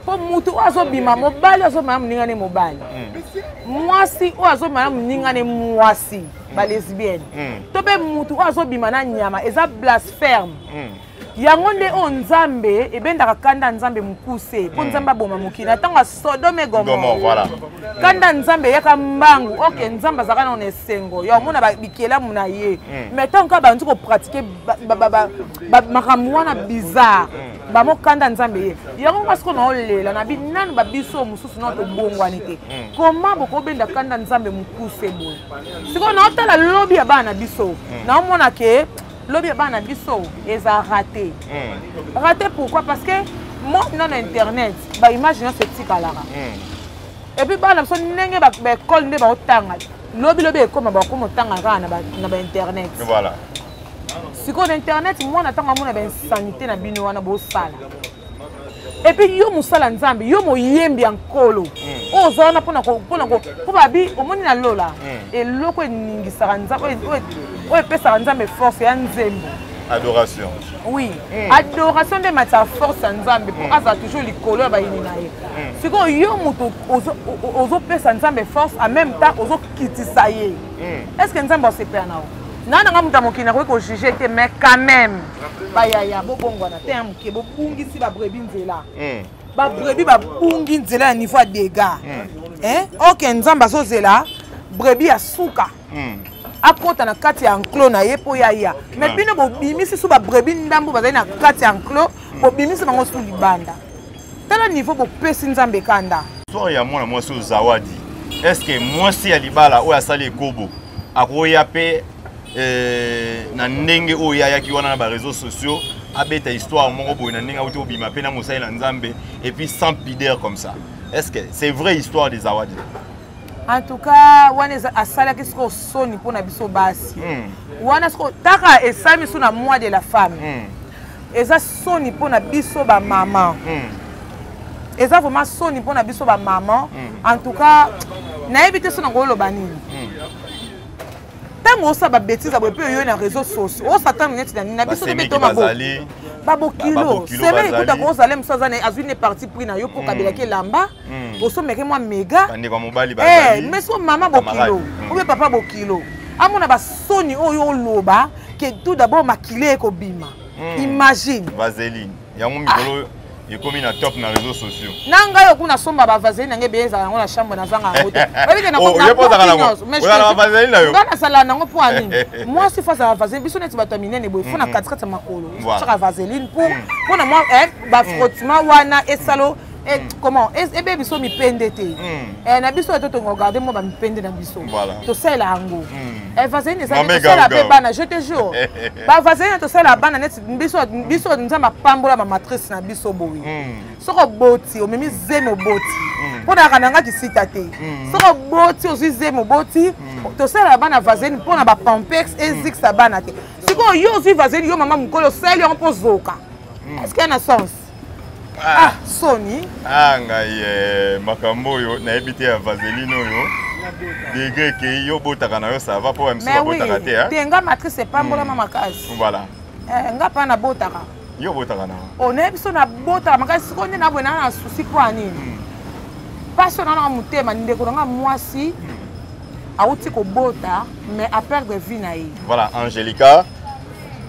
Po mutu azo bima mobali azo ma mninga ne mobali. Mwasi o azo ma mninga ne mwasi ba lesbienne. To be mutu azo bima na nyama eza blasphème. Yango nde o nzambe ebendaka kanda nzambe mukuse po nzambe aboma mokili tanga Sodome et Gomorrhe voilà kanda nzambe yaka mbangu ok nzambe azaka na esengo yo mona bikela muna ye mais tant ka bantu ko pratiquer makambo wana bizarre bamo kanda nzambe ye yango parce que na olela na binanu babiso mususu na to bongwani te comment boko benda kanda nzambe mukuse boye siko na otala lobi ya bana biso na omona ke L'objet bana biso est raté. Raté pourquoi? Parce que moi non internet, ba image non c'est tika lara. Et puis bana biso nenge ba école nde ba otanga. Lobi comme ba comme otanga na ba internet. Voilà. Si ko internet moi na tanga mo na ba sanité na bino wana bo sala. Et puis yo musala nzambe yo mo yembi ankolo. O zona pona ko ba bi omoni na lola. Et loko ningisaka nzambe o pesa nzambe force ya nzembo. Adoration. Oui, adoration de matière force nzambe pour asa toujours likolo ba yini na ye. Siko yo muto ozo pesa nzambe force en même temps ozo kitisa ye. Est-ce que nzambe se perd na o? Nana nga muta mokina ko juger te mais quand même ba ya bobongwa na te amuke bobungisi ba brebi nzela. ba brebis ba bungi nzela ya niveau ya dégâts ok nzamba sozela brebis ya suka akota na kati ya enclos na ye po ya mais bino bobimisi su ba brebis ndambu bazali na kati ya enclos bobimisi bango su libanda tala niveau bopesi nzambe kanda histoire ya mwana mwasi oyo Zawadi est-ce que mwasi ya libala oyo asali ekobo akoya mpe na ndenge oyo ayaki wana na baréseaux sociaux abeta histoire moko boye na ndenge auti obima mpe na mosali na nzambe et puis sans pudeur comme ça est-ce que c'est vraie histoire de Zawadi? En tout cas wana asalaki siko soni mpona biso basi wana siko taka esami so na mois de la femme eza soni mpona biso bamama eza vraiment soni mpona biso bamama en tout cas nayebi te so nango oloba nini ntango osala babétise boye mpe oyo na réseaux sociaux osatana neti na nini na biso tobe to babokilo seme ekuta kozala mosu aza azwi ne parti pris na yo mpo kabelaki elamba osomeke mwa mega mais so mama bokilo obe papa bokilo amona basoni oyo oloba ke tout d'abord makile ekobima imagine vaseline yango mikolo ekomi na top na réseaux sociaux nanga yo kuna somba ba vaseline nange beza yango na chambre na zanga yango te obike na ngana sala nango po ani moi si face à vaseline biso neti bato minene boy fona katikati makolo saka vaseline pour na moi ba frottement wana esalo comment ebe biso mipende te na biso to regarder moi ba mipende na biso to sala yango vaseline eza to sala pe bana je te jure ba vaseline to sala bana neti biso nzamba pambola ma matrice na biso boy soko boti o memi zemo boti pona kananga kisita te soko boti o zemo boti to sala bana vaseline pona ba pampex ezix sa bana te siko yo zi vaseline yo mama mukolo sali on po zoka est-ce qu'il y a un sens? Sony ngai makambo yo na ebite ya vaseline oyo degré ke yo botaka na yo ça va pour mso botaka te hein tenga matrice c'est pas mbola mama kasi voilà nga pa na botaka yo botaka na on est biso na botaka makasi ko na bona na souci pour anini pas na na mutema ndeko nga mwasi auti ko bota mais à perdre vie na ye voilà Angelica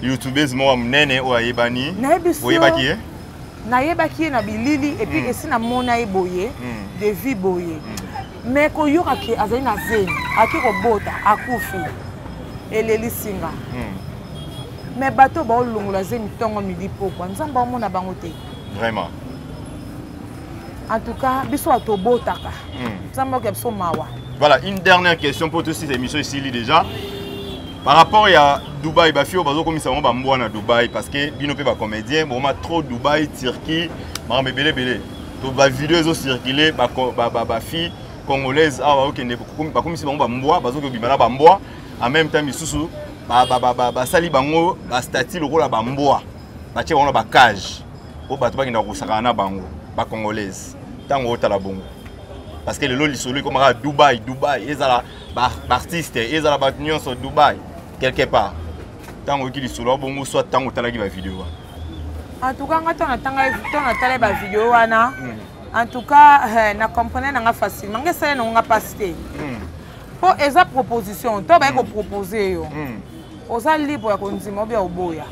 youtubeuse mo mnene o ayebani oyebaki nayebaki na bilili et puis esi na mona eboye de vie boye mais ko yoka ke azali na zeni aki ko bota akufi eleli singa mais bato ba olongola zeni tongo midi pokwa nzamba omona bango te vraiment en tout cas biso ato botaka nzamba ke biso mawa. Voilà une dernière question pour tous ces émissions ici déjà. Par rapport à Dubaï, bah fio bazo comme ça on va mboa na Dubaï parce que bino pe ba comédien, bon ma trop Dubaï, Turquie, ma belé belé. To ba vidéo zo circuler ba fille congolaise ah OK ne ba comme si on va mboa, bazo ko bimala ba mboa en même temps misusu ba sali bango ba statut le la ba mboa. Ba tie on ba cage. O ba to ba kinda ko sakana bango ba congolaise. Tango otala bongo. Parce que le loli solo comme à Dubaï, ezala ba artiste, ezala ba nyons sur Dubaï quelque part. Tant que li solo bongo soit tant que tala ki ba vidéo. En tout cas ngata na tala ba vidéo wana. En tout cas na comprendre na facilement ngesa na nga passer. Po eza proposition, to ba ko proposer yo. Oza libre ya konzima obia oboya.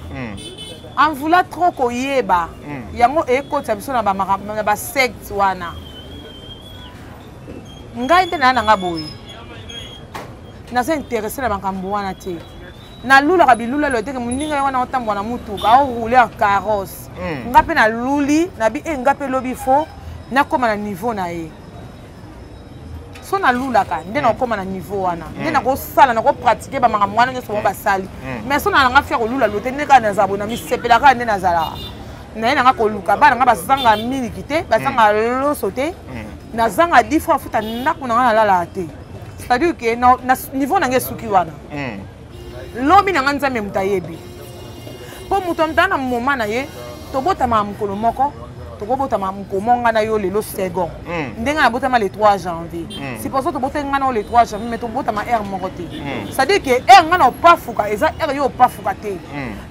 En voulant trop koyeba, yango ekota biso na ba secte wana. Ngai nte na boye naza intéressé na makambo wana te na lula ka bilula lo te ke muninga wana otambwa na mutuka o rouler en carrosse nga pe na luli na bi nga pe lobi fo na koma na niveau na ye so na lula ka nde na koma na niveau wana nde na ko sala na ko pratiquer ba makambo wana nyoso ba sali mais so na nga fia ko lula lo te nde ka na zabo na mi sepela ka nde na zala na ye na nga ko luka ba nga basanga miniki te basanga loso te na zanga 10 fois futa ndako na la te c'est-à-dire que na niveau na ngesuki wana lobi na nzambe mutayebi po muto mtana moment na ye to bota ma mukolo moko to bota ma mukomonga na yo lelo second ndenga na bota ma le 3 janvier c'est pour ça to bota ngana le 3 janvier mais to bota ma air moko te c'est-à-dire que air ngana pas fuka eza air yo pas fuka te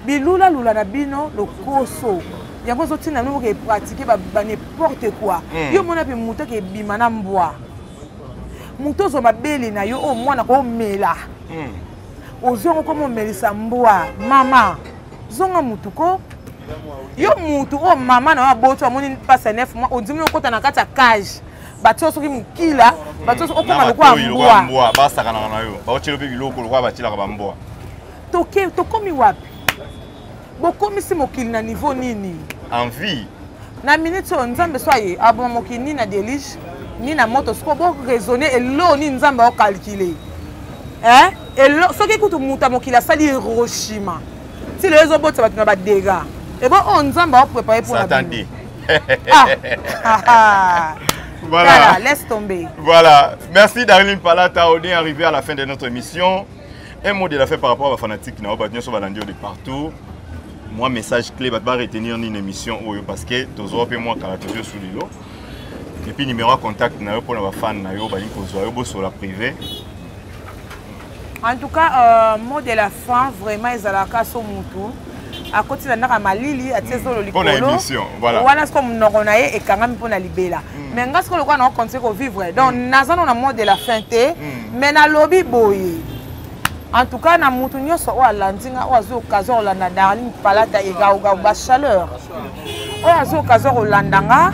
bilula lula na bino lo koso yango zo tina no ke pratiquer ba n'importe quoi yo mona pe muto ke bimana mbwa muto zo mabeli na yo o mwana ko mela ozongo ko mo melisa mbwa mama zonga mutuko Yo mutu o mama na boto amoni passe 9 mois on dit no kota na kata cage. Bato soki mukila, bato okoma lokwa mbwa. Basta kana na yo. Ba otilo bi biloko lokwa batila ka mbwa. Toke tokomi wapi? Bokomi si mokili na niveau nini? Envie. Na minute on nzambe soye abon mokili ni na delige ni na moto sko bo raisonner elo ni nzambe o calculer. Elo soki kutu muta mokili asali Hiroshima. Si les autres bottes ça va te mettre des dégâts. Et bon on nzambe o préparer pour la vie. Voilà, laisse tomber. Voilà. Merci Darling Palata. On est arrivé à la fin de notre émission. Un mot de la fin par rapport à fanatique qui n'a pas sur Valandio de partout. Moi, message clé, je vais retenir une émission parce que tous les autres, moi, quand je suis sous l'îlot. Et puis, numéro de contact pour les fans, sur la privée. En tout cas, mot de la fin, vraiment, ils ont la casse au moutou. À côté de la Malili, à Tésolo, bonne émission, voilà. Voilà ce qu'on a et quand même pour la libérer. Mais ce qu'on a continué à vivre. Donc, nous avons un mot de la fin, mais dans le lobby, boy. En tout cas, na mutu nyoso o alandinga o azo okazo olanda Darling Palata ega ba chaleur. O azo okazo olandanga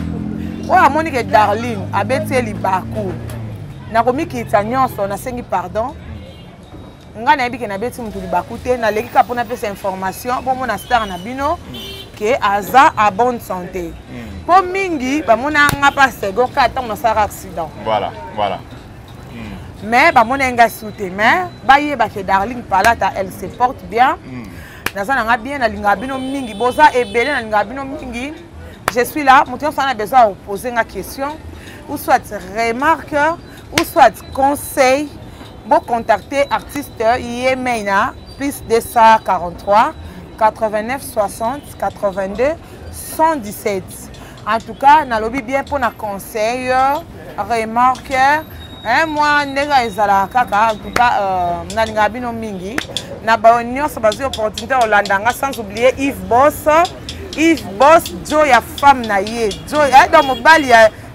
o amoni ke Darling abeteli baku. Na komi kita nyoso na sengi pardon. Nga na yebike na beti mutu libaku te na leki ka pona pesa information bon mona star na bino ke aza a bonne santé. Po mingi ba mona nga pa sego ka tant na sara accident. Voilà, voilà. Mais bah mon enga souté mais bah yé bah que Darling Palata elle se porte bien. Naza nanga bien na linga bino mingi boza et belé na linga bino mingi. Je suis là, mon tion a besoin de poser une question ou soit remarque ou soit conseil. Bon contacter artiste Yemena plus 243 89 60 82 117. En tout cas, na lobby bien pour na conseil remarque. Moi, nega ezala kaka en tout cas na linga bino mingi na ba nyonso bazo opportunité olandanga sans oublier Yves Boss Joe ya femme na ye Joe dans mobali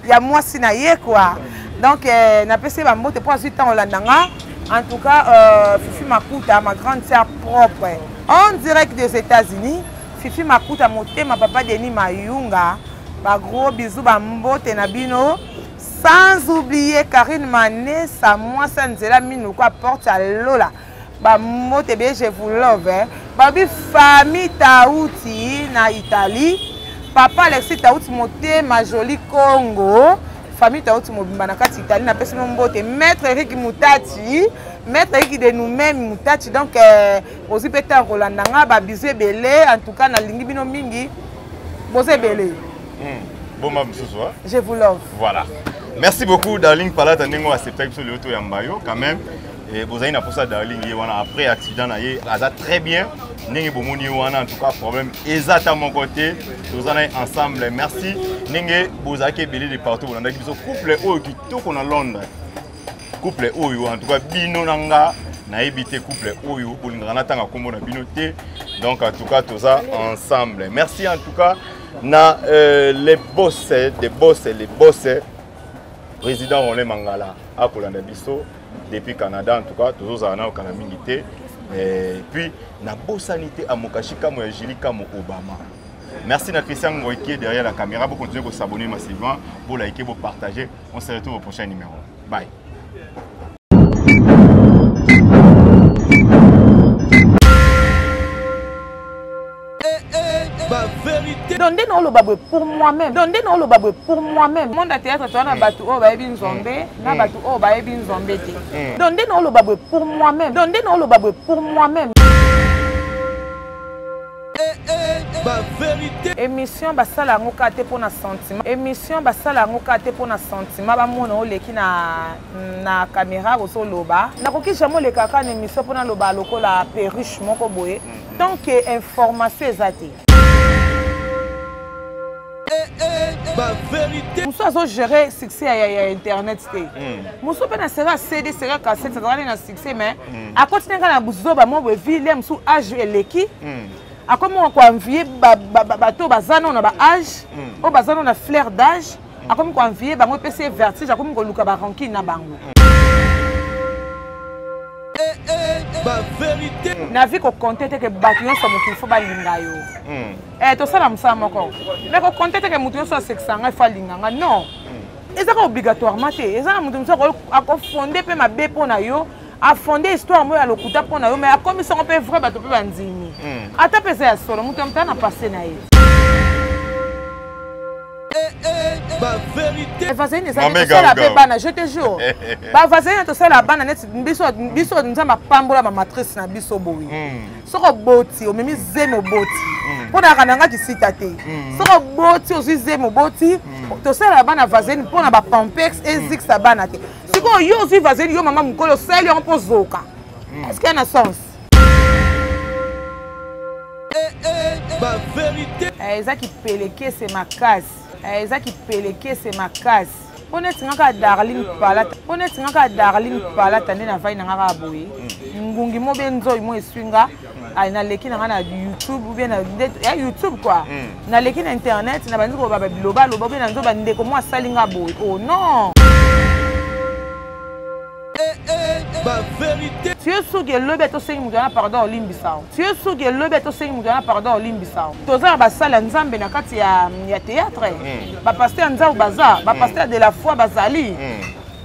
ya mwasi na ye quoi donc na pese ba mbote pour 8 ans olandanga en tout cas Fifi Makuta ma grande sœur propre en direct des États-Unis Fifi Makuta motema papa Denis Mayunga ba gros bisous ba mbote na bino. Sans oublier Karine Mané, sa moi Sanzela Minou quoi porte à Lola. Bah moi je vous love. Babi famille Taouti na Italie. Papa Alexis Taouti moté ma jolie Congo. Famille Taouti mobimba na kati Italie na pesi mbote maître Eric Moutati, maître Eric de nous-mêmes Moutati donc aussi pétan Rolandanga ba bisou belé en tout cas na lingi bino mingi. Bosé belé. Bon mam ce soir. Je vous love. Voilà. Merci beaucoup Darling Palata Nengo accepté sur le auto Yambayo quand même et vous avez une pour ça Darling après accident naie ça très bien Nengi bomoni wana en tout cas problème exact à mon côté nous allons ensemble merci Nengi bozaki belé de partout on a qui couple oyo qui tout qu'on a Londres couple oyo en tout cas bino nanga na éviter couple oyo pour ngana tanga kombo na bino te donc en tout cas tout ça ensemble merci en tout cas na les boss Président Rolé Mangala à Kolanda Bisso depuis Canada en tout cas toujours à na Canada mingité et puis na bossanité à Mokashika mo Jilika mo Obama. Merci à Christian Ngoy qui est derrière la caméra pour continuer à s'abonner massivement, pour liker, pour partager. On se retrouve au prochain numéro. Bye. Dondé non le babou pour moi-même. Dondé non le babou pour moi-même. Monde à théâtre tu as battu oh ba ebin zombé, na battu oh ba ebin zombé té. Dondé non le babou pour moi-même. Dondé non le babou pour moi-même. Ba vérité. Émission basala ngoka te pour na sentiment. Émission basala ngoka te pour na sentiment ba mona oleki na caméra au loba. Na koki jamais le kaka na émission pour na loba lokola perruche moko boye. Donc information exacte. Ba vérité. Moussa a géré succès à internet. Moussa peut na sera CD sera cassette ça va na succès mais à continuer na buzo ba mo ville moussa âge eleki. A comment on envier bateau bazano na ba âge o bazano na flair d'âge a comment on envier ba mo PC vertige a comment ko luka ba ranking na bango. Ba vérité. na vie ko compter te ke bato nyonso mokili fo balinga yo tosala mosala moko mais ko compter te ke moto nyonso asekisanga fo alinganga non ezaka obligatoirement te eza na moto mosusu akofonde mpe mabe mpo na yo afondé histoire moyo ya lokuta mpo na yo mais akomisango mpe vrai bato mpe bandimi ata mpe eza ya solo moto ya moto ana passe na ye vaseline eza tosala mpe bana je te jure bavaseline tosala bana neti biso nzambe apambola bamatrice na biso boye soki oboti omemi zemi oboti mpo na kananga kisita te soki oboti ozwi zemi oboti tosala bana vaseline mpo na bapampex ezikisa bana te sikoyo yo ozwi vaseline yo mama mokolo osali yango mpo zoka est-ce qu'il y a na sens eza kipeleke se makasi eza kipeleke se makasi mpo neti ngaka darling palata nde navai na ngaka boye ngungi mo be nzoi mo eswinga naleki na nga na youtube ubie na youtube quoi naleki na internet na bandi koba bilobaloba ubie na nzoba ndeko mo asali nga boye oh non tu es sûr que le beto sengi mugana pardon olimbisao tu es sûr que le beto sengi mugana pardon olimbisao toza basala nzambe na kati ya théâtre ba pasteur nzao baza ba pasteur de la foi bazali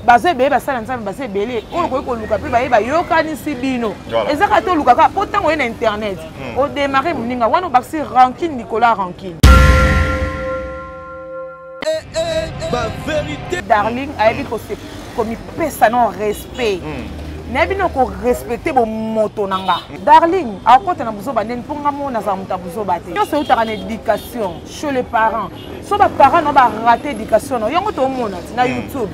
baze be basala nzambe baze belé oyo ko luka pe ba yokanisi bino ezaka to luka ka potango na internet au démarrer muninga wana baxi ranking Nicolas ranking darling ayebi ko se komi pesa non respect nayebi no ko respecter bo moto nanga darling akota na buzoba ndeni mpo nga mona za muta buzoba te nyonso eutaka na éducation chez les parents so baparents no barate éducation no yango tomona ti na youtube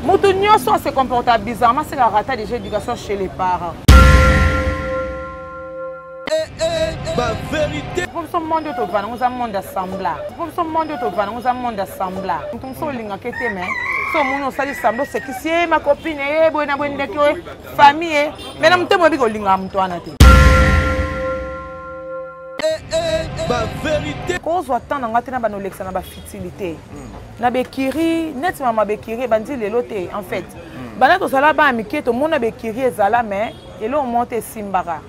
moto nyonso se comporta bizarrement c'est la rata déjà éducation chez les parents pour ce monde to vana ngoza monde assembla pour ce monde to vana ngoza monde assembla ntumso linga kete mais so mono sali sambo sekisi ma copine boy na boy ndeke famille mais na mtemo biko linga mtu ana te ba vérité ko zo attendre ngati na bano lexa na ba futilité na bekiri net mama bekiri bandi lelo te en fait bana to sala ba miketo mona bekiri ezala mais elo monte simbara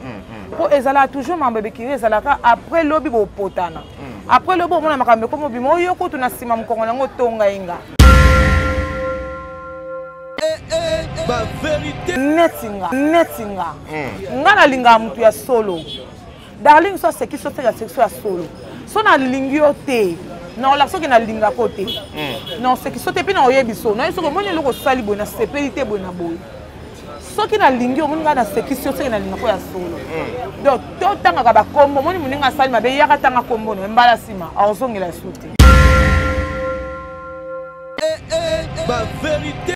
po ezala toujours mama bekiri ezala ka après lobi bo potana après lobi mona makambe ko mobimo yo ko tuna sima mkongo nango tonga inga ba vérité netinga nga na linga mutu ya solo darling so c'est qui so fait la section ya solo so na lingi yo te non la soki na linga kote non c'est qui so te pe na oyebi so na so ko moni loko sali bo na sepelité bo na boy soki na lingi omoni nga na section so na linga ko ya solo donc to tanga ka ba kombo moni muninga sali mabe yaka tanga kombo no mbala sima azongela sute